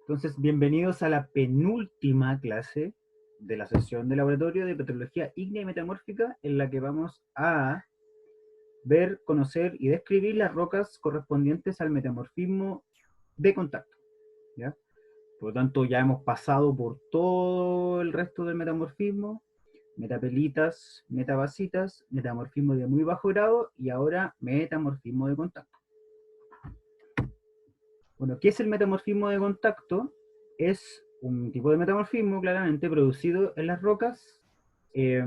Entonces, bienvenidos a la penúltima clase de la sesión de laboratorio de petrología ígnea y metamórfica, en la que vamos a ver, conocer y describir las rocas correspondientes al metamorfismo de contacto, ¿ya? Por lo tanto, ya hemos pasado por todo el resto del metamorfismo: metapelitas, metabasitas, metamorfismo de muy bajo grado y ahora metamorfismo de contacto. Bueno, ¿qué es el metamorfismo de contacto? Es un tipo de metamorfismo claramente producido en las rocas eh,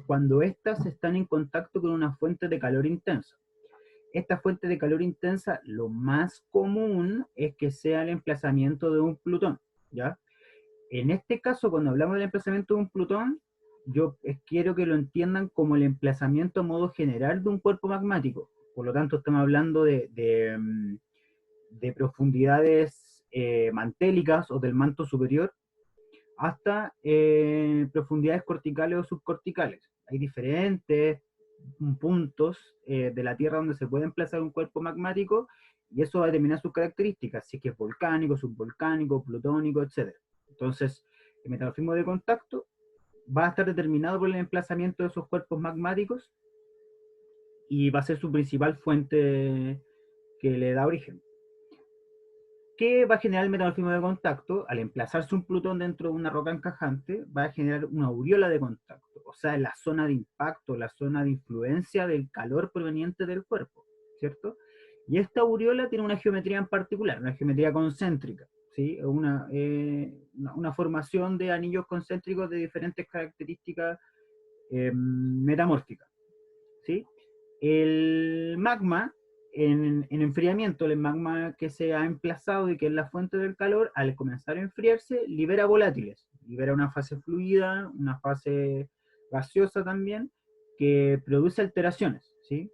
cuando éstas están en contacto con una fuente de calor intensa. Esta fuente de calor intensa, lo más común es que sea el emplazamiento de un plutón, ¿ya? En este caso, cuando hablamos del emplazamiento de un plutón, yo quiero que lo entiendan como el emplazamiento a modo general de un cuerpo magmático. Por lo tanto, estamos hablando de profundidades mantélicas o del manto superior hasta profundidades corticales o subcorticales. Hay diferentes puntos de la Tierra donde se puede emplazar un cuerpo magmático y eso va a determinar sus características, si es que es volcánico, subvolcánico, plutónico, etc. Entonces, el metamorfismo de contacto va a estar determinado por el emplazamiento de esos cuerpos magmáticos y va a ser su principal fuente que le da origen. ¿Qué va a generar el metamorfismo de contacto? Al emplazarse un plutón dentro de una roca encajante, va a generar una aureola de contacto, o sea, la zona de impacto, la zona de influencia del calor proveniente del cuerpo, ¿cierto? Y esta aureola tiene una geometría en particular, una geometría concéntrica, ¿sí? Una formación de anillos concéntricos de diferentes características metamórficas, ¿sí? El magma, en enfriamiento, el magma que se ha emplazado y que es la fuente del calor, al comenzar a enfriarse, libera volátiles, libera una fase fluida, una fase gaseosa también, que produce alteraciones, ¿sí?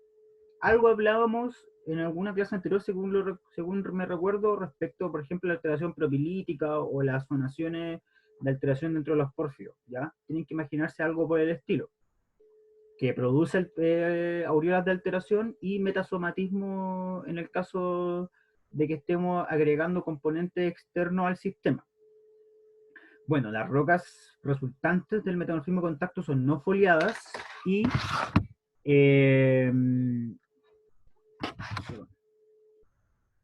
Algo hablábamos en alguna clase anterior, según me recuerdo, respecto, por ejemplo, a la alteración propilítica o las zonaciones de alteración dentro de los pórfidos, ¿ya? Tienen que imaginarse algo por el estilo que produce aureolas de alteración y metasomatismo en el caso de que estemos agregando componentes externos al sistema. Bueno, las rocas resultantes del metamorfismo de contacto son no foliadas y eh,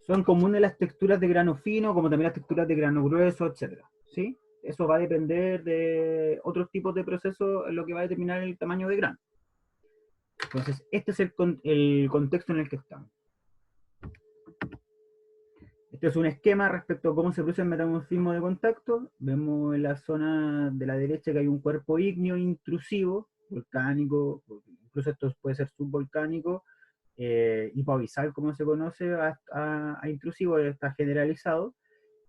son comunes las texturas de grano fino, como también las texturas de grano grueso, etcétera, ¿sí? Eso va a depender de otros tipos de procesos en lo que va a determinar el tamaño de grano. Entonces, este es el contexto en el que estamos. Este es un esquema respecto a cómo se produce el metamorfismo de contacto. Vemos en la zona de la derecha que hay un cuerpo ígneo intrusivo, volcánico, incluso esto puede ser subvolcánico, hipoabisal como se conoce, a intrusivo, está generalizado.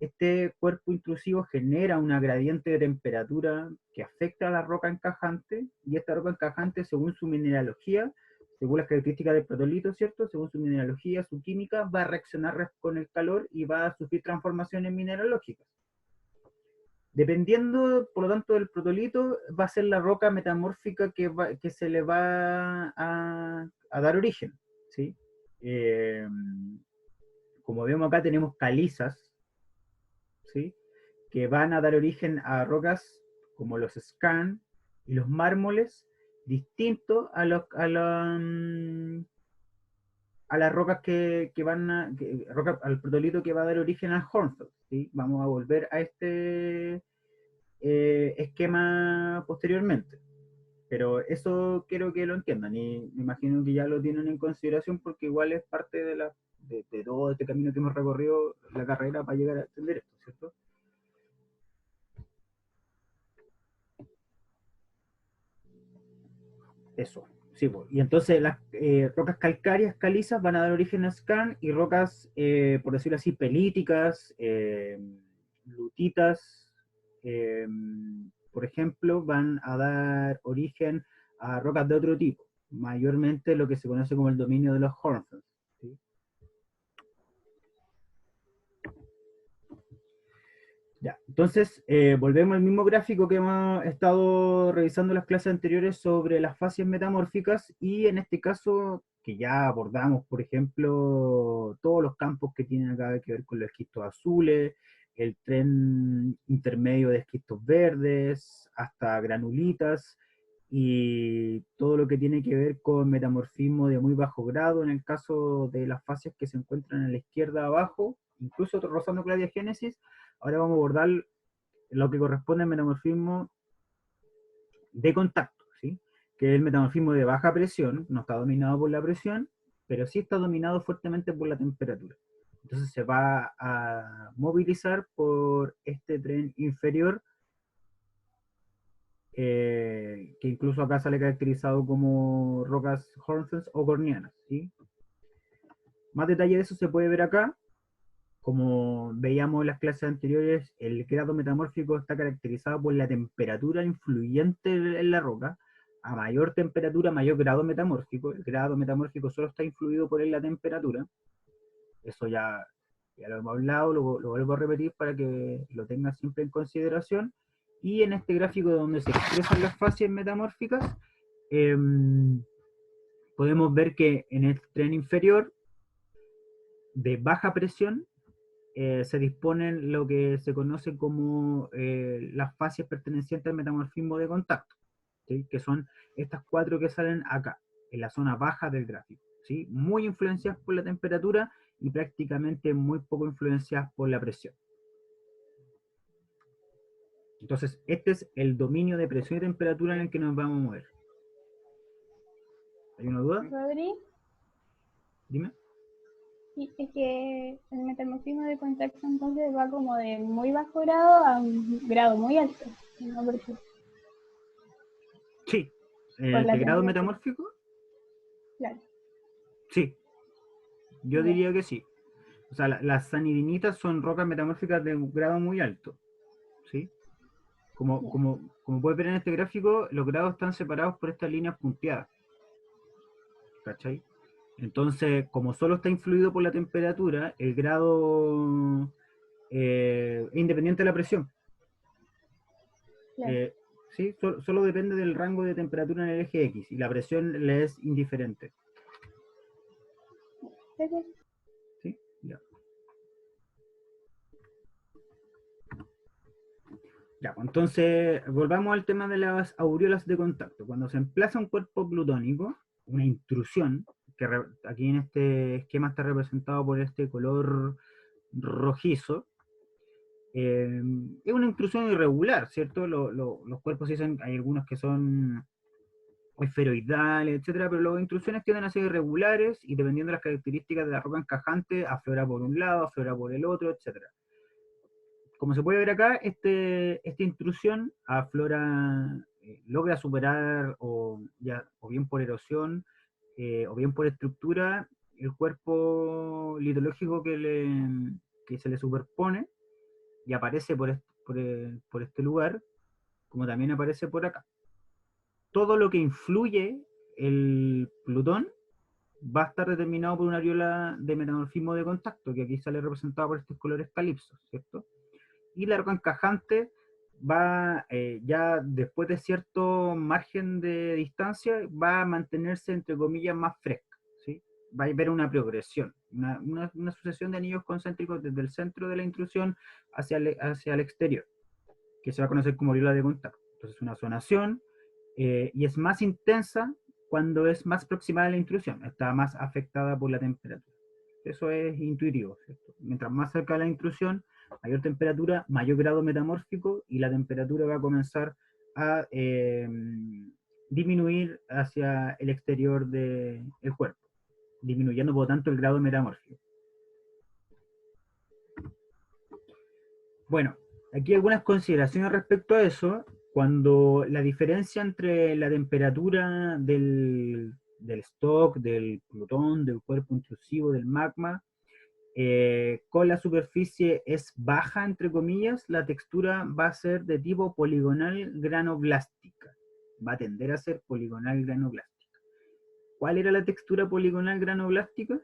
Este cuerpo intrusivo genera una gradiente de temperatura que afecta a la roca encajante, y esta roca encajante, según su mineralogía, según las características del protolito, ¿cierto? Según su mineralogía, su química, va a reaccionar con el calor y va a sufrir transformaciones mineralógicas. Dependiendo, por lo tanto, del protolito, va a ser la roca metamórfica que se le va a dar origen, ¿sí? Eh, Como vemos acá, tenemos calizas, ¿sí? Que van a dar origen a rocas como los skarn y los mármoles, distintos a las rocas que van al protolito que va a dar origen al hornfels, ¿sí? Vamos a volver a este esquema posteriormente. Pero eso quiero que lo entiendan y me imagino que ya lo tienen en consideración porque igual es parte de todo este camino que hemos recorrido la carrera para llegar a entender esto, ¿cierto? Eso, sí, pues. Y entonces las rocas calcáreas calizas van a dar origen a skarn y rocas, por decirlo así, pelíticas, lutitas, eh, por ejemplo, van a dar origen a rocas de otro tipo, mayormente lo que se conoce como el dominio de los hornfels, ¿sí? Ya, entonces volvemos al mismo gráfico que hemos estado revisando en las clases anteriores sobre las fases metamórficas y en este caso que ya abordamos, por ejemplo, todos los campos que tienen acá que ver con los esquistos azules, el tren intermedio de esquistos verdes, hasta granulitas, y todo lo que tiene que ver con metamorfismo de muy bajo grado, en el caso de las fases que se encuentran a la izquierda abajo, incluso rozando con la diagénesis. Ahora vamos a abordar lo que corresponde al metamorfismo de contacto, ¿sí? Que es el metamorfismo de baja presión, no está dominado por la presión, pero sí está dominado fuertemente por la temperatura. Entonces se va a movilizar por este tren inferior, que incluso acá sale caracterizado como rocas hornfels o gornianas, ¿sí? Más detalle de eso se puede ver acá. Como veíamos en las clases anteriores, el grado metamórfico está caracterizado por la temperatura influyente en la roca. A mayor temperatura, mayor grado metamórfico. El grado metamórfico solo está influido por la temperatura. Eso ya lo hemos hablado, lo vuelvo a repetir para que lo tengan siempre en consideración. Y en este gráfico donde se expresan las fases metamórficas, eh, podemos ver que en el tren inferior de baja presión se disponen lo que se conoce como las fases pertenecientes al metamorfismo de contacto, ¿sí? Que son estas cuatro que salen acá, en la zona baja del gráfico, ¿sí? Muy influenciadas por la temperatura y prácticamente muy poco influenciadas por la presión. Entonces, este es el dominio de presión y temperatura en el que nos vamos a mover. ¿Hay una duda? Rodri, Dime. y es que el metamorfismo de contacto entonces va como de muy bajo grado a un grado muy alto, ¿no? Porque Sí. por la ¿De grado temperatura, metamórfico? claro. Sí, yo Ya. diría que sí. O sea, las sanidinitas son rocas metamórficas de un grado muy alto, ¿sí? Como, Ya. como, como puedes ver en este gráfico, los grados están separados por estas líneas punteadas, ¿cachai? Entonces, como solo está influido por la temperatura, el grado es independiente de la presión. Claro. Eh, ¿Sí? Solo depende del rango de temperatura en el eje X y la presión le es indiferente. Entonces, ¿Sí? Ya. Ya, pues, entonces volvamos al tema de las aureolas de contacto. Cuando se emplaza un cuerpo plutónico, una intrusión, que aquí en este esquema está representado por este color rojizo, es una intrusión irregular, ¿cierto? Los cuerpos dicen, hay algunos que son esferoidales, etcétera, pero las intrusiones tienden a ser irregulares y dependiendo de las características de la roca encajante, aflora por un lado, aflora por el otro, etcétera. Como se puede ver acá, esta intrusión aflora, logra superar o bien por erosión o bien por estructura el cuerpo litológico que se le superpone y aparece por este lugar, como también aparece por acá. Todo lo que influye el Plutón va a estar determinado por una areola de metamorfismo de contacto, que aquí sale representado por estos colores calipsos, ¿cierto? Y la roca encajante va, ya después de cierto margen de distancia, va a mantenerse, entre comillas, más fresca, ¿sí? Va a haber una progresión, una sucesión de anillos concéntricos desde el centro de la intrusión hacia el exterior, que se va a conocer como aureola de contacto. Entonces, una zonación, y es más intensa cuando es más proximada a la intrusión, está más afectada por la temperatura. Eso es intuitivo, ¿cierto? Mientras más cerca de la intrusión, mayor temperatura, mayor grado metamórfico y la temperatura va a comenzar a disminuir hacia el exterior del cuerpo, disminuyendo por lo tanto el grado metamórfico. Bueno, aquí algunas consideraciones respecto a eso. Cuando la diferencia entre la temperatura del stock, del plutón, del cuerpo intrusivo, del magma, con la superficie es baja, entre comillas, la textura va a ser de tipo poligonal granoblástica. Va a tender a ser poligonal granoblástica. ¿Cuál era la textura poligonal granoblástica?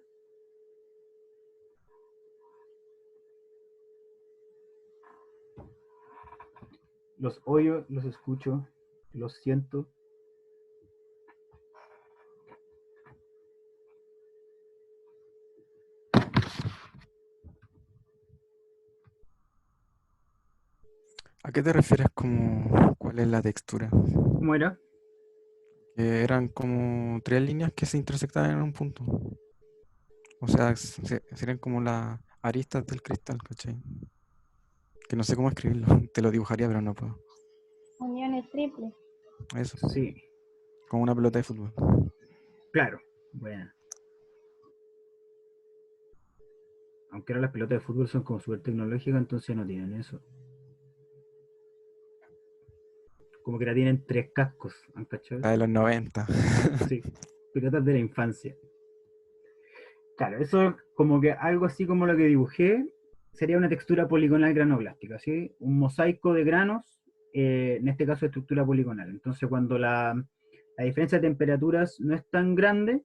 Los oyo, los escucho, los siento. ¿A qué te refieres como cuál es la textura? ¿Cómo era? Que eran como tres líneas que se intersectaban en un punto. O sea, serían como las aristas del cristal, ¿cachai? Que no sé cómo escribirlo. Te lo dibujaría, pero no puedo. Uniones triples. Eso, Sí, como una pelota de fútbol. claro. Bueno, aunque ahora las pelotas de fútbol son como súper tecnológicas, entonces no tienen eso. Como que ahora tienen tres cascos, ¿han cachado La de eso? los 90. Sí, pelotas de la infancia. Claro, eso como que algo así como lo que dibujé sería una textura poligonal granoblástica, ¿sí? Un mosaico de granos, en este caso de estructura poligonal. Entonces cuando la diferencia de temperaturas no es tan grande,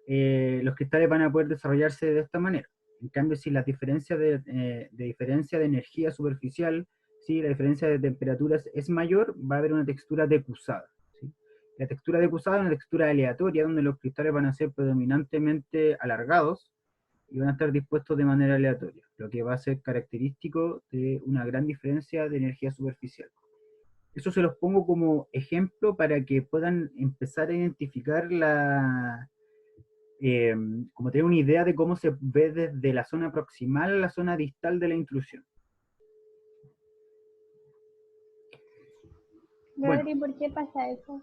los cristales van a poder desarrollarse de esta manera. En cambio, si la diferencia de diferencia de energía superficial, si la diferencia de temperaturas es mayor, va a haber una textura decusada. ¿Sí? La textura decusada es una textura aleatoria, donde los cristales van a ser predominantemente alargados y van a estar dispuestos de manera aleatoria, lo que va a ser característico de una gran diferencia de energía superficial. Eso se los pongo como ejemplo para que puedan empezar a identificar eh, como tener una idea de cómo se ve desde la zona proximal a la zona distal de la intrusión. Bueno, Rodri, ¿por qué pasa eso?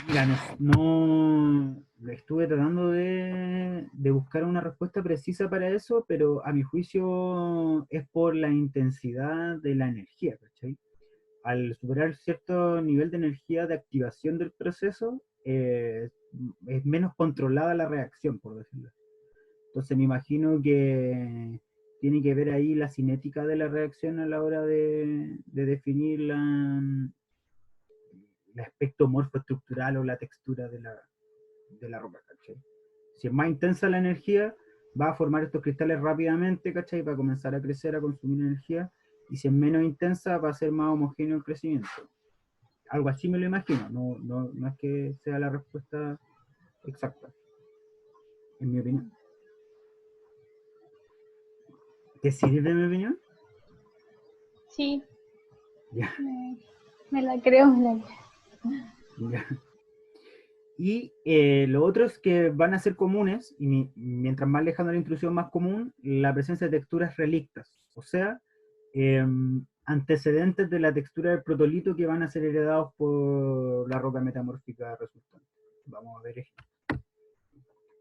mira, no estuve tratando de buscar una respuesta precisa para eso, pero a mi juicio es por la intensidad de la energía, ¿cachai? Al superar cierto nivel de energía de activación del proceso, es menos controlada la reacción, por decirlo así. Entonces me imagino que tiene que ver ahí la cinética de la reacción a la hora de definir el aspecto morfoestructural o la textura de la roca, ¿cachai? Si es más intensa la energía, va a formar estos cristales rápidamente, ¿cachai? Va a comenzar a crecer, a consumir energía, y si es menos intensa, va a ser más homogéneo el crecimiento. Algo así me lo imagino, no es que sea la respuesta exacta, en mi opinión. ¿Te sirve mi opinión? Sí, Ya, me la creo, me la creo. ya. Y lo otro es que van a ser comunes, y mientras más lejano la intrusión, más común, la presencia de texturas relictas, o sea, eh, antecedentes de la textura del protolito que van a ser heredados por la roca metamórfica resultante. Vamos a ver esto.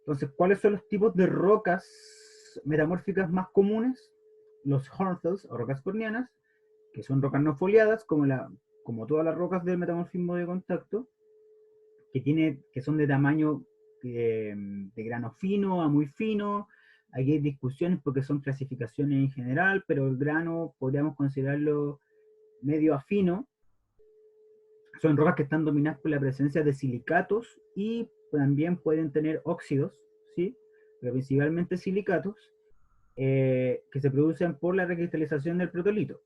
Entonces, ¿cuáles son los tipos de rocas metamórficas más comunes? Los hornfels o rocas cornianas, que son rocas no foliadas, como todas las rocas del metamorfismo de contacto, que son de tamaño de grano fino a muy fino. Aquí hay discusiones porque son clasificaciones en general, pero el grano podríamos considerarlo medio a fino. Son rocas que están dominadas por la presencia de silicatos y también pueden tener óxidos, ¿sí? Pero principalmente silicatos, que se producen por la recristalización del protolito.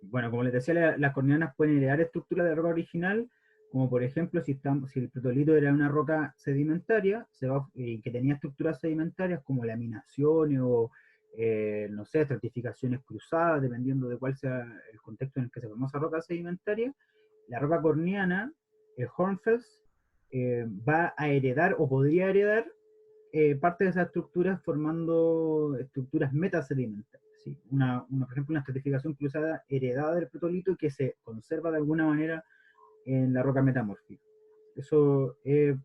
Bueno, como les decía, las corneanas pueden heredar estructuras de la roca original, como por ejemplo si el protolito era una roca sedimentaria que tenía estructuras sedimentarias como laminaciones o, no sé, estratificaciones cruzadas, dependiendo de cuál sea el contexto en el que se formó esa roca sedimentaria, la roca corneana, el Hornfels, va a heredar o podría heredar parte de esas estructuras formando estructuras metasedimentarias. ¿Sí? Por ejemplo, una estratificación cruzada heredada del protolito que se conserva de alguna manera en la roca metamórfica. Eso es,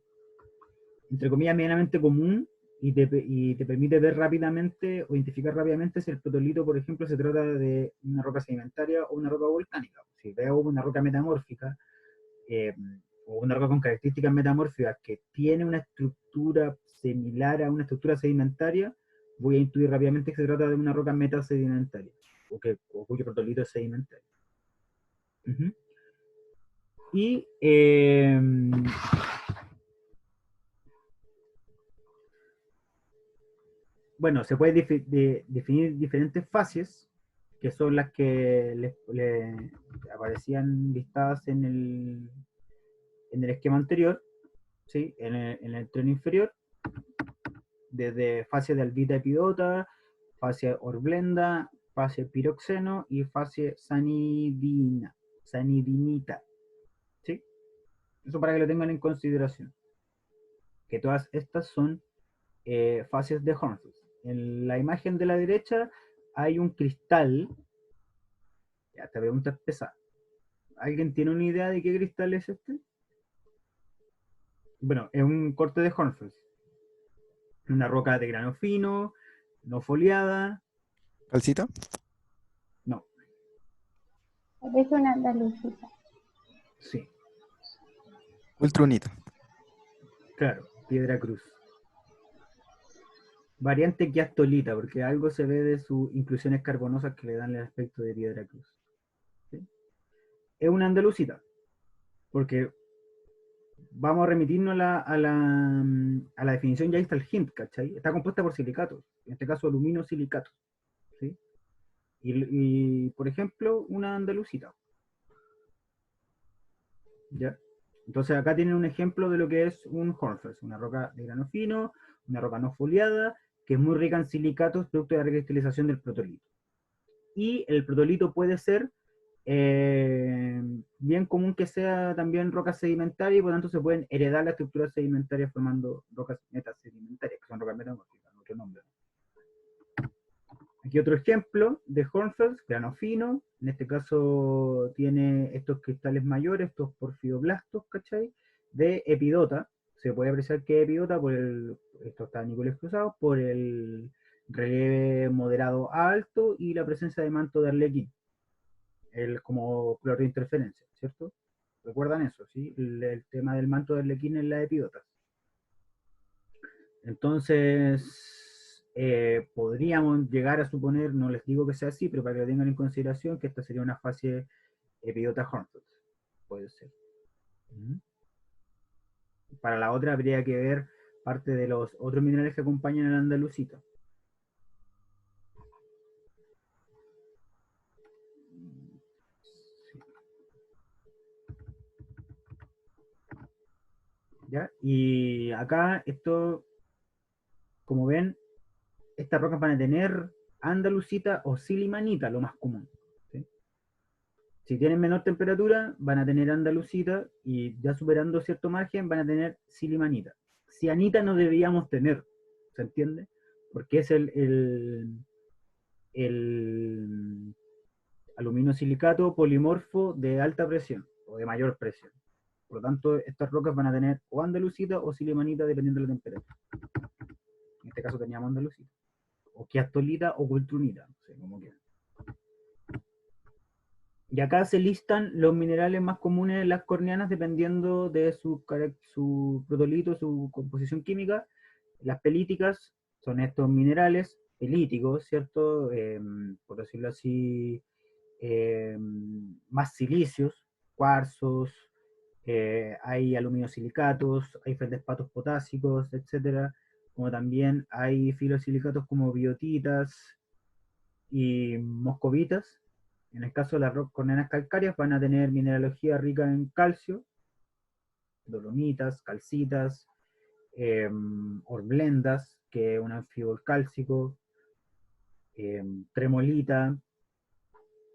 entre comillas, medianamente común y te permite ver rápidamente o identificar rápidamente si el protolito, por ejemplo, se trata de una roca sedimentaria o una roca volcánica. Si veo una roca metamórfica, eh, o una roca con características metamórficas que tiene una estructura similar a una estructura sedimentaria, voy a intuir rápidamente que se trata de una roca metasedimentaria, o cuyo protolito es sedimentario. Uh-huh. Y bueno, se puede definir diferentes fases, que son las que le aparecían listadas en el esquema anterior, ¿sí? En el tren inferior, desde fase de albita epidota, fase horblenda, fase piroxeno y fase sanidinita. ¿Sí? Eso para que lo tengan en consideración. Que todas estas son fases de Hornfels. En la imagen de la derecha hay un cristal. Ya, esta pregunta es pesada. ¿Alguien tiene una idea de qué cristal es este? Bueno, es un corte de Hornfels. Una roca de grano fino, no foliada. ¿Calcita? No, Parece una andalucita. sí, Ultrunita. claro, piedra cruz. Variante quiastolita, porque algo se ve de sus inclusiones carbonosas que le dan el aspecto de piedra cruz. ¿Sí? Es una andalucita, porque vamos a remitirnos a la definición, ya está el hint, ¿cachai? Está compuesta por silicatos, en este caso aluminosilicatos, ¿sí? Por ejemplo, una andalucita, ¿ya? Entonces acá tienen un ejemplo de lo que es un Hornfels, una roca de grano fino, una roca no foliada, que es muy rica en silicatos, producto de la recristalización del protolito. Y el protolito puede ser bien común que sea también roca sedimentaria, y por lo tanto se pueden heredar las estructuras sedimentarias formando rocas metasedimentarias, que son rocas metamórficas, otro nombre. Aquí otro ejemplo de Hornfels, grano fino, en este caso tiene estos cristales mayores, estos porfidoblastos, ¿cachai? De epidota, se puede apreciar que es epidota por estos canículos cruzados, por el relieve moderado a alto y la presencia de manto de arlequín, como color de interferencia, ¿cierto? ¿Recuerdan eso? ¿Sí? El tema del manto de arlequín en las epidotas. Entonces, podríamos llegar a suponer, no les digo que sea así, pero para que lo tengan en consideración, que esta sería una fase epidota Hornfels. Puede ser. Para la otra habría que ver parte de los otros minerales que acompañan al andalucita. ¿Ya? Y acá esto, como ven, estas rocas van a tener andalucita o silimanita, lo más común. ¿Sí? Si tienen menor temperatura, van a tener andalucita, y ya superando cierto margen van a tener silimanita. Cianita no deberíamos tener, ¿se entiende? Porque es el aluminosilicato polimorfo de alta presión o de mayor presión. Por lo tanto, estas rocas van a tener o andalucita o silimanita dependiendo de la temperatura. En este caso teníamos andalucita. O quiastolita o cultrunita, no sé, como quieran. Y acá se listan los minerales más comunes en las corneanas dependiendo de su protolito, su composición química. Las pelíticas son estos minerales pelíticos, ¿cierto? Por decirlo así, más silicios, cuarzos, hay aluminosilicatos, hay feldespatos potásicos, etcétera, como también hay filosilicatos como biotitas y moscovitas. En el caso de las corneas calcáreas van a tener mineralogía rica en calcio, dolomitas, calcitas, hornblendas, que es un anfibol cálcico, tremolita,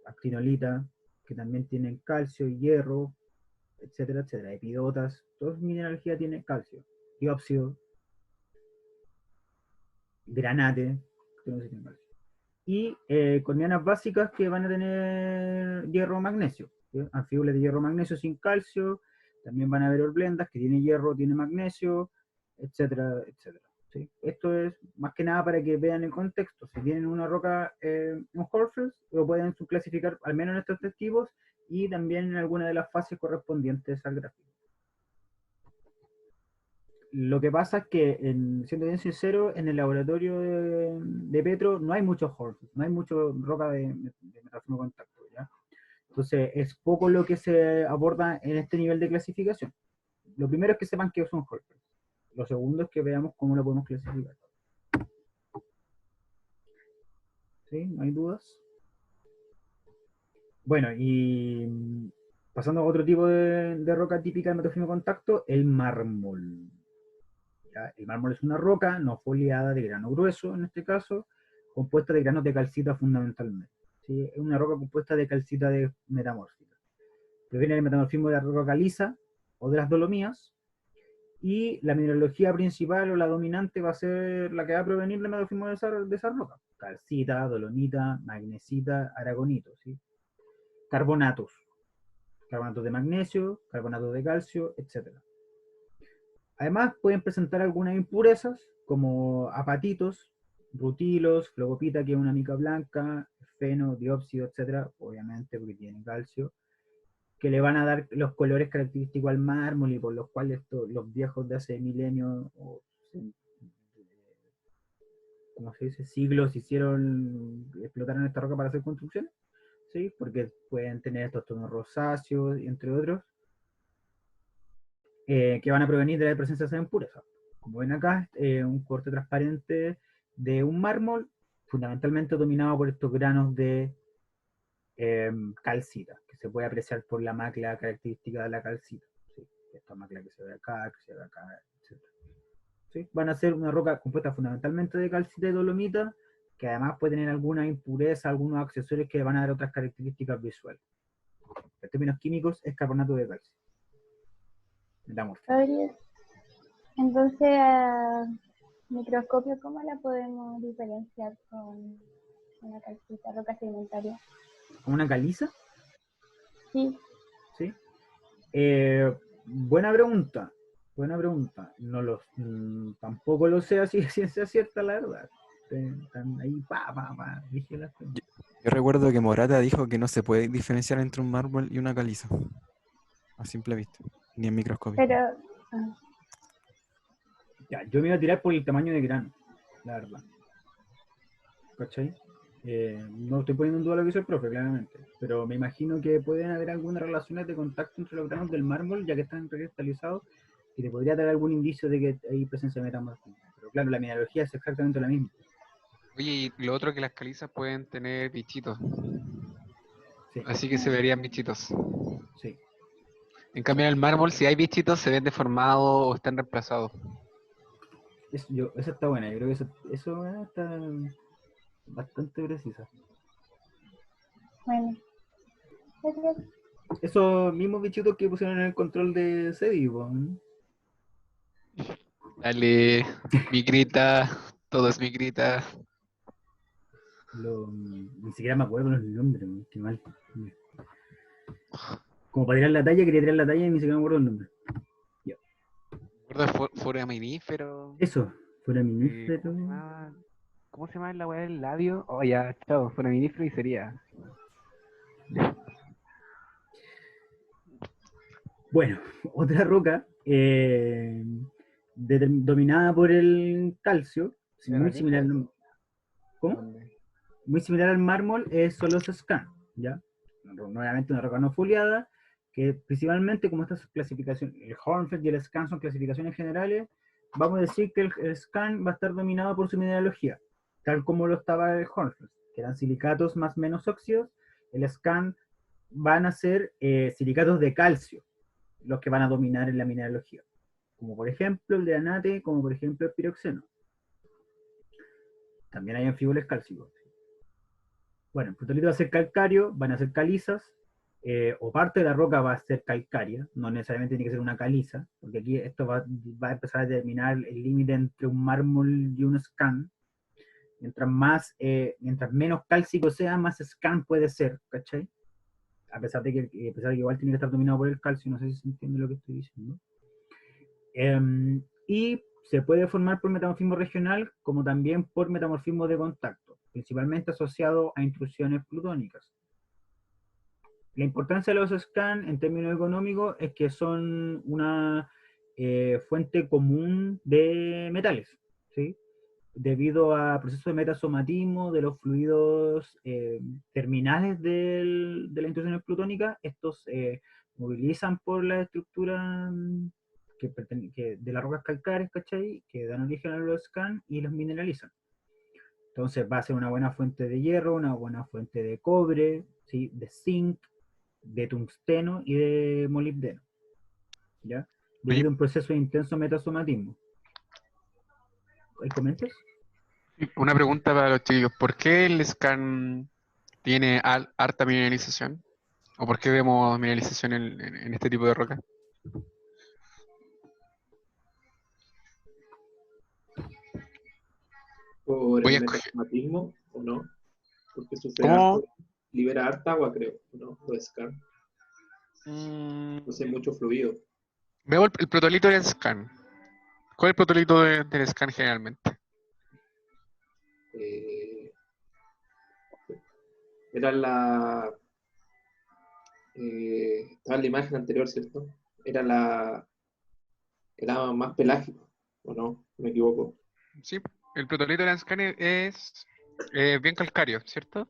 actinolita, que también tienen calcio, hierro, etcétera, etcétera. Epidotas, toda mineralogía tiene calcio. Diópsido, granate, que no se tiene calcio. Y corneanas básicas que van a tener hierro magnesio, ¿sí? Anfiboles de hierro magnesio sin calcio, también van a haber hornblendas que tiene hierro, tiene magnesio, etcétera, etcétera. ¿Sí? Esto es más que nada para que vean el contexto. Si tienen una roca, un Hornfels, lo pueden subclasificar al menos en estos tres tipos y también en alguna de las fases correspondientes al gráfico. Lo que pasa es que, siendo bien sincero, en el laboratorio de Petro no hay muchos Hornfels, no hay mucho roca de metalformo contacto, ¿ya? Entonces es poco lo que se aborda en este nivel de clasificación. Lo primero es que sepan que son Hornfels. Lo segundo es que veamos cómo lo podemos clasificar. ¿Sí? ¿No hay dudas? Bueno, y pasando a otro tipo de roca típica de metalformo contacto, el mármol. ¿Ya? El mármol es una roca no foliada de grano grueso, en este caso, compuesta de granos de calcita fundamentalmente. ¿Sí? Es una roca compuesta de calcita de metamórfica. Proviene del metamorfismo de la roca caliza o de las dolomías, y la mineralogía principal o la dominante va a ser la que va a provenir del metamorfismo de esa roca. Calcita, dolomita, magnesita, aragonito, ¿sí? Carbonatos de magnesio, carbonatos de calcio, etc. Además, pueden presentar algunas impurezas, como apatitos, rutilos, flogopita, que es una mica blanca, feno, dióxido, etc. Obviamente, porque tienen calcio, que le van a dar los colores característicos al mármol y por los cuales los viejos de hace milenios o ¿cómo se dice? Siglos explotaron esta roca para hacer construcciones, ¿sí? Porque pueden tener estos tonos rosáceos, entre otros, que van a provenir de la presencia de esas impurezas. Como ven acá, un corte transparente de un mármol, fundamentalmente dominado por estos granos de calcita, que se puede apreciar por la macla característica de la calcita. ¿Sí? Esta macla que se ve acá, que se ve acá, etc. ¿Sí? Van a ser una roca compuesta fundamentalmente de calcita y dolomita, que además puede tener alguna impureza, algunos accesorios que le van a dar otras características visuales. En términos químicos, es carbonato de calcio. Metamórfico. Entonces, a microscopio, ¿cómo la podemos diferenciar con una calcita, roca sedimentaria? ¿Como una caliza? Sí. ¿Sí? Buena pregunta. Buena pregunta. Tampoco lo sé así de ciencia cierta, la verdad. Están ahí, dije las cosas. Yo recuerdo que Morata dijo que no se puede diferenciar entre un mármol y una caliza. A simple vista. Ni en microscopio. Pero, Ya, yo me iba a tirar por el tamaño de grano, la verdad. ¿Cachai? No estoy poniendo en duda lo que hizo el profe, claramente. Pero me imagino que pueden haber algunas relaciones de contacto entre los granos del mármol, ya que están cristalizados, y te podría dar algún indicio de que hay presencia de metamorfismo. Pero claro, la mineralogía es exactamente la misma. Oye, y lo otro que las calizas pueden tener bichitos. Sí, Así que se verían bichitos. sí. En cambio, en el mármol, si hay bichitos, se ven deformados o están reemplazados. Esa está buena, yo creo que eso está bastante precisa. bueno. Gracias. Esos mismos bichitos que pusieron en el control de Sedi, ¿no? Dale, migrita, todo es migrita. Ni siquiera me acuerdo los nombres, ¿no? Qué mal. Como para tirar la talla, quería tirar la talla y ni siquiera me acuerdo el nombre. ¿Recuerdas foraminífero? Eso, fuera ¿Cómo se minífero. llama? ¿Cómo se llama la weá del labio? Oh, ya, chao, foraminífero y sería. Bueno, otra roca dominada por el calcio, muy similar, ¿cómo? Muy similar al mármol, es Solos Scan, ¿ya? Nuevamente una roca no foliada, que principalmente como estas clasificaciones, el Hornfels y el Scan son clasificaciones generales, vamos a decir que el Scan va a estar dominado por su mineralogía, tal como lo estaba el Hornfels, que eran silicatos más menos óxidos. El Scan van a ser silicatos de calcio, los que van a dominar en la mineralogía, como por ejemplo el granate, como por ejemplo el piroxeno. También hay anfiboles cálcicos. Bueno, el protolito va a ser calcáreo, van a ser calizas, o parte de la roca va a ser calcárea, no necesariamente tiene que ser una caliza, porque aquí esto va a empezar a determinar el límite entre un mármol y un scan. Mientras menos cálcico sea, más scan puede ser, ¿cachai? A pesar de que igual tiene que estar dominado por el calcio, no sé si se entiende lo que estoy diciendo. Y se puede formar por metamorfismo regional, como también por metamorfismo de contacto, principalmente asociado a intrusiones plutónicas. La importancia de los scan en términos económicos es que son una fuente común de metales, ¿sí? Debido a procesos de metasomatismo de los fluidos terminales de las intrusiones plutónicas, estos movilizan por la estructura de las rocas calcáreas, ¿cachai? Que dan origen a los scan y los mineralizan. Entonces va a ser una buena fuente de hierro, una buena fuente de cobre, ¿sí? De zinc, de tungsteno y de molibdeno, ¿ya? Debido a un proceso de intenso metasomatismo. ¿Hay comentarios? Una pregunta para los chicos. ¿Por qué el scan tiene harta mineralización? ¿O por qué vemos mineralización en este tipo de roca? ¿Por Voy a el escoger. metagmatismo o no? Porque sufre ¿Cómo? harto. Libera harta agua, creo, ¿o no? Lo scan. Mm, No sé, mucho fluido. veo el protolito del scan. ¿Cuál es el protolito del scan generalmente? Eh, era la. Estaba en la imagen anterior, ¿cierto? Era más pelágico, ¿o no? Me equivoco. Sí, el protolito del scan es bien calcáreo, ¿cierto?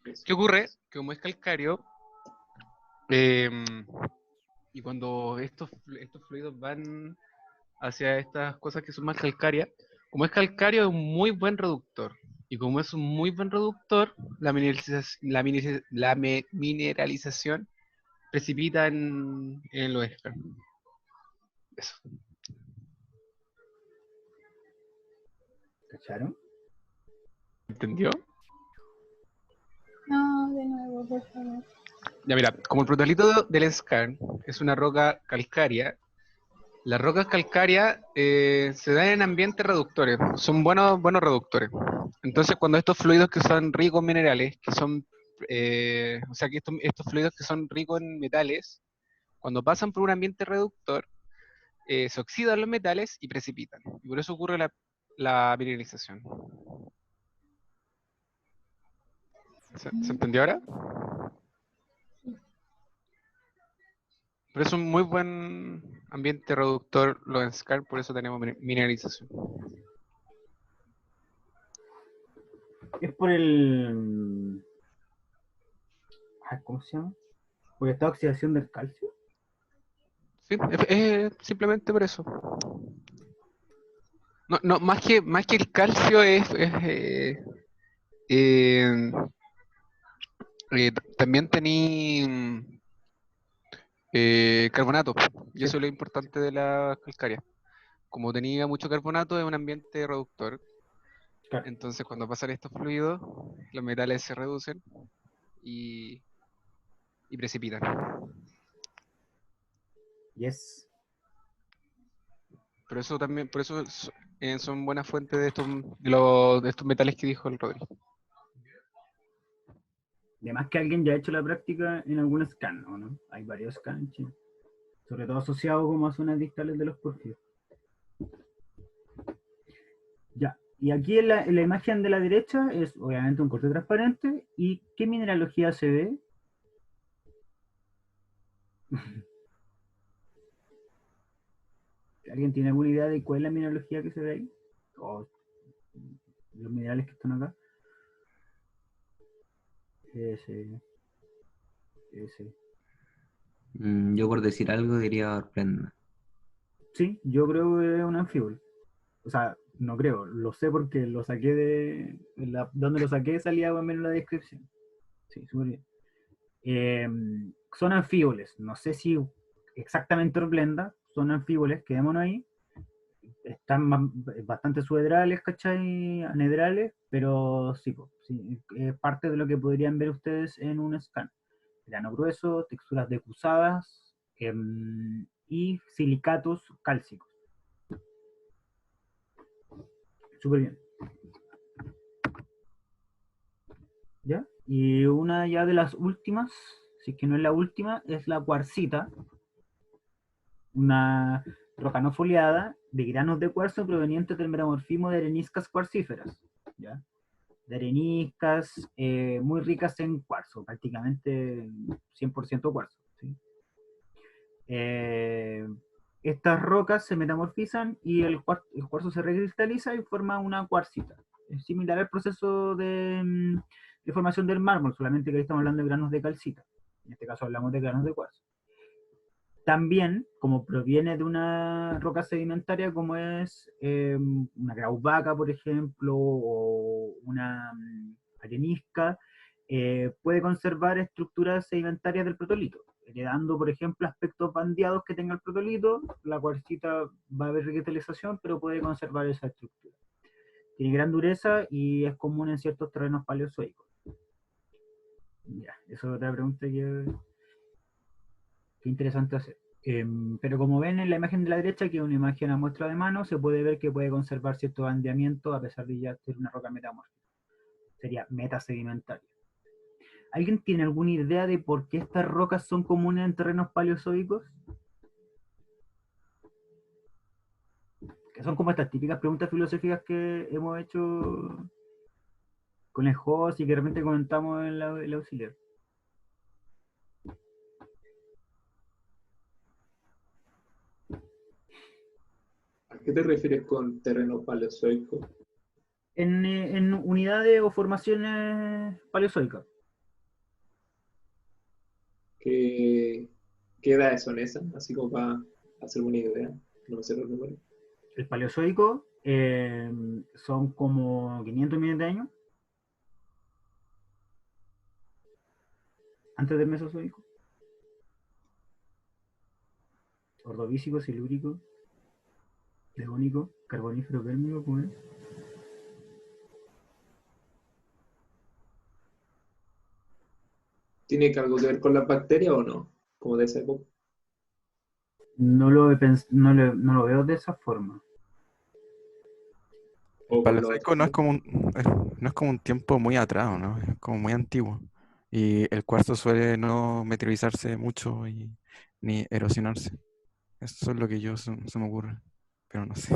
Eso. ¿Qué ocurre? Que como es calcáreo, em, y cuando estos fluidos van hacia estas cosas que son más calcáreas, como es calcáreo es un muy buen reductor. Y como es un muy buen reductor, la mineralización precipita en los escáneres. Eso. ¿Cacharon? ¿Entendió? No, de nuevo, por favor. Ya mira, como el protolito del scan es una roca calcárea, las rocas calcáreas se dan en ambientes reductores, son buenos reductores. Entonces, cuando estos fluidos que son ricos en minerales, o sea, que estos fluidos que son ricos en metales, cuando pasan por un ambiente reductor, se oxidan los metales y precipitan. Y por eso ocurre la mineralización. ¿Se entendió ahora? Pero es un muy buen ambiente reductor los SCAR, por eso tenemos mineralización. Es por el... ¿Cómo se llama? Por esta oxidación del calcio. Sí, es simplemente por eso. No, no, más que el calcio eh, también tení carbonato, y Sí, eso es lo importante de la calcárea. Como tenía mucho carbonato, es un ambiente reductor. claro. Entonces, cuando pasan estos fluidos, los metales se reducen y precipitan. Yes. Por eso también, son buenas fuentes de estos metales que dijo el Rodri. Además que alguien ya ha hecho la práctica en algún scan, ¿o no? Hay varios scans en Chile. Sobre todo asociados como a zonas distales de los porfirios. Ya. Y aquí en la imagen de la derecha es obviamente un corte transparente. ¿Y qué mineralogía se ve? ¿Alguien tiene alguna idea de cuál es la mineralogía que se ve ahí? O los minerales que están acá. Ese, ese. Yo por decir algo diría Orprenda. Sí, yo creo que es un anfibol. O sea, no creo, lo sé porque lo saqué donde lo saqué salía más o menos la descripción. Sí, súper bien. Son anfíboles, no sé si exactamente Orblenda, son anfíboles, quedémonos ahí. Están bastante subedrales, ¿cachai? Anedrales, pero sí, sí, es parte de lo que podrían ver ustedes en un scan. Grano grueso, texturas decusadas y silicatos cálcicos. Súper bien. ¿Ya? Y una ya de las últimas, si es que no es la última, es la cuarcita, una roca no foliada de granos de cuarzo provenientes del metamorfismo de areniscas cuarcíferas, ¿ya? De areniscas muy ricas en cuarzo, prácticamente 100% cuarzo. ¿Sí? Estas rocas se metamorfizan y el cuarzo se recristaliza y forma una cuarcita. Es similar al proceso de formación del mármol, solamente que ahí estamos hablando de granos de calcita. En este caso hablamos de granos de cuarzo. También, como proviene de una roca sedimentaria como es una grauvaca, por ejemplo, o una arenisca, puede conservar estructuras sedimentarias del protolito, heredando, por ejemplo, aspectos bandeados que tenga el protolito. La cuarcita va a haber recristalización, pero puede conservar esa estructura. tiene gran dureza y es común en ciertos terrenos paleozoicos. Ya, eso es otra pregunta que interesante hacer. Pero como ven en la imagen de la derecha, que es una imagen a muestra de mano, se puede ver que puede conservar cierto bandeamiento a pesar de ya ser una roca metamórfica. Sería metasedimentaria. ¿Alguien tiene alguna idea de por qué estas rocas son comunes en terrenos paleozoicos? Que son como estas típicas preguntas filosóficas que hemos hecho con el host y que de repente comentamos en el auxiliar. ¿A qué te refieres con terreno paleozoico? En unidades o formaciones paleozoicas. ¿Qué edades son esas? Así como para hacerme una idea. No me sé los números. El paleozoico son como 500 millones de años antes del mesozoico. Ordovícico, silúrico, devónico, carbonífero, pérmico, ¿cómo es? ¿Tiene algo que ver con las bacterias o no? Como de esa época. No no lo veo de esa forma. O con los Paleozoico no es otros. como no es como un tiempo muy atrás, ¿no? Es como muy antiguo. Y el cuarzo suele no meteorizarse mucho ni erosionarse. Eso es lo que se me ocurre. Pero no sé.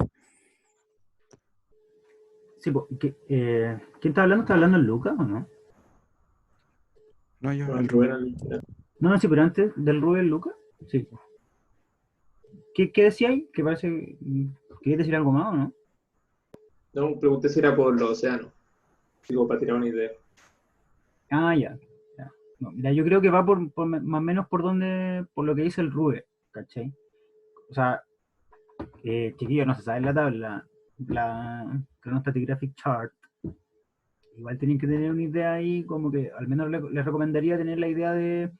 Sí, ¿quién está hablando? ¿Está hablando el Lucas o no? No, yo, No, el el Rubén. Rubén No, sí, pero antes del Rubén Lucas. Sí. ¿Qué decía ahí? Que parece. ¿Querías decir algo más o no? no, pregunté si era por los océanos. Digo, para tirar una idea. Ah, ya. No, mira, yo creo que va más o menos por lo que dice el Rubén, ¿cachai? O sea, chiquillos, no se sabe la tabla, la Chronostratigraphic Chart. Igual tienen que tener una idea ahí, como que al menos les recomendaría tener la idea de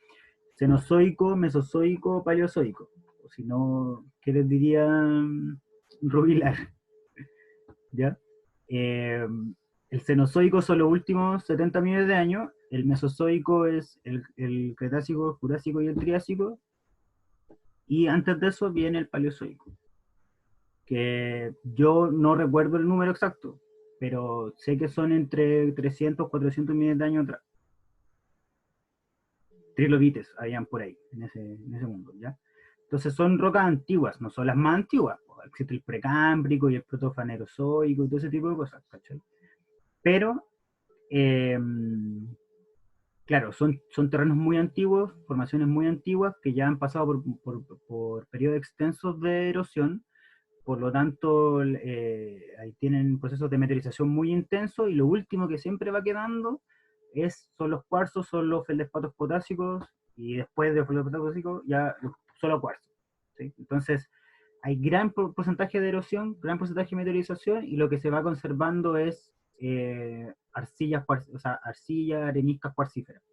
Cenozoico, Mesozoico, Paleozoico. O si no, ¿qué les diría Rubilar? ¿Ya? Eh, el Cenozoico son los últimos 70 millones de años, el Mesozoico es el Cretácico, Jurásico y el Triásico, y antes de eso viene el Paleozoico, que yo no recuerdo el número exacto, pero sé que son entre 300 400 millones de años atrás. Trilobites habían por ahí, en ese mundo, ¿ya? Entonces son rocas antiguas, no son las más antiguas. Existe el precámbrico y el protofanerozoico y todo ese tipo de cosas, ¿cachai? Pero, eh, claro, son terrenos muy antiguos, formaciones muy antiguas que ya han pasado por periodos extensos de erosión, por lo tanto, ahí tienen procesos de meteorización muy intensos y lo último que siempre va quedando son los cuarzos, son los feldespatos potásicos y después de los feldespatos potásicos ya solo cuarzos. ¿Sí? Entonces, hay gran porcentaje de erosión, gran porcentaje de meteorización y lo que se va conservando es arcilla, areniscas cuarcíferas.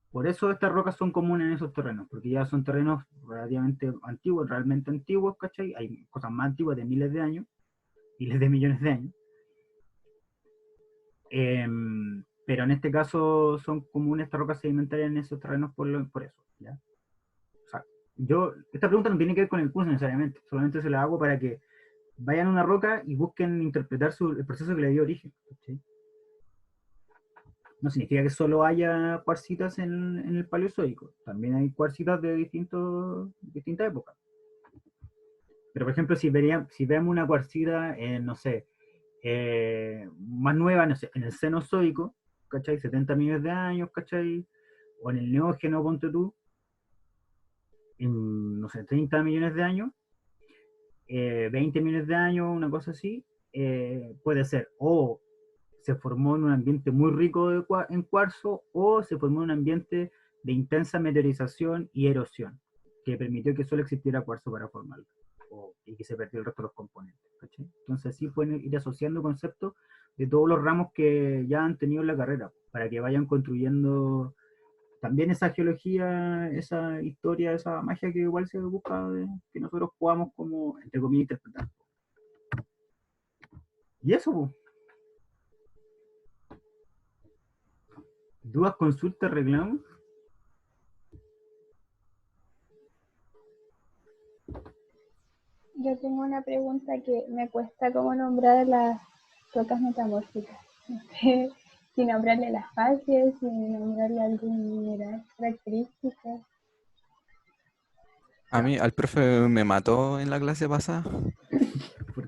Por eso estas rocas son comunes en esos terrenos, porque ya son terrenos relativamente antiguos, realmente antiguos, ¿cachai? Hay cosas más antiguas de miles de años, miles de millones de años. Pero en este caso son comunes estas rocas sedimentarias en esos terrenos por eso, ¿ya? O sea, esta pregunta no tiene que ver con el curso necesariamente, solamente se la hago para que vayan a una roca y busquen interpretar el proceso que le dio origen, ¿cachai? No significa que solo haya cuarcitas en el Paleozoico. También hay cuarcitas de distintas épocas. Pero, por ejemplo, si vemos una cuarcita, no sé, más nueva, no sé, en el Cenozoico, ¿cachai? 70 millones de años, ¿cachai? O en el Neógeno, ponte tú, en, no sé, 30 millones de años, 20 millones de años, una cosa así, puede ser o se formó en un ambiente muy rico en cuarzo o se formó en un ambiente de intensa meteorización y erosión, que permitió que solo existiera cuarzo para formarlo y que se perdió el resto de los componentes. ¿Cachai? Entonces así pueden ir asociando conceptos de todos los ramos que ya han tenido en la carrera, para que vayan construyendo también esa geología, esa historia, esa magia que igual se busca que nosotros podamos como, entre comillas, interpretar. Y eso, po. Dudas, consultas, reclamos. Yo tengo una pregunta que me cuesta como nombrar las rocas metamórficas. No sé si nombrarle las fases, si nombrarle algún mineral características. A mí, al profe me mató en la clase pasada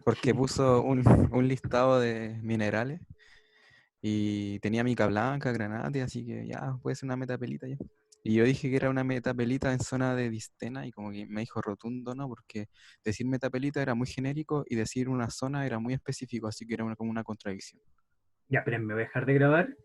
porque puso un listado de minerales y tenía mica blanca, granate, así que ya, puede ser una metapelita ya. Y yo dije que era una metapelita en zona de Distena y como que me dijo rotundo, ¿no? Porque decir metapelita era muy genérico y decir una zona era muy específico, así que era como una contradicción. Ya, pero me voy a dejar de grabar.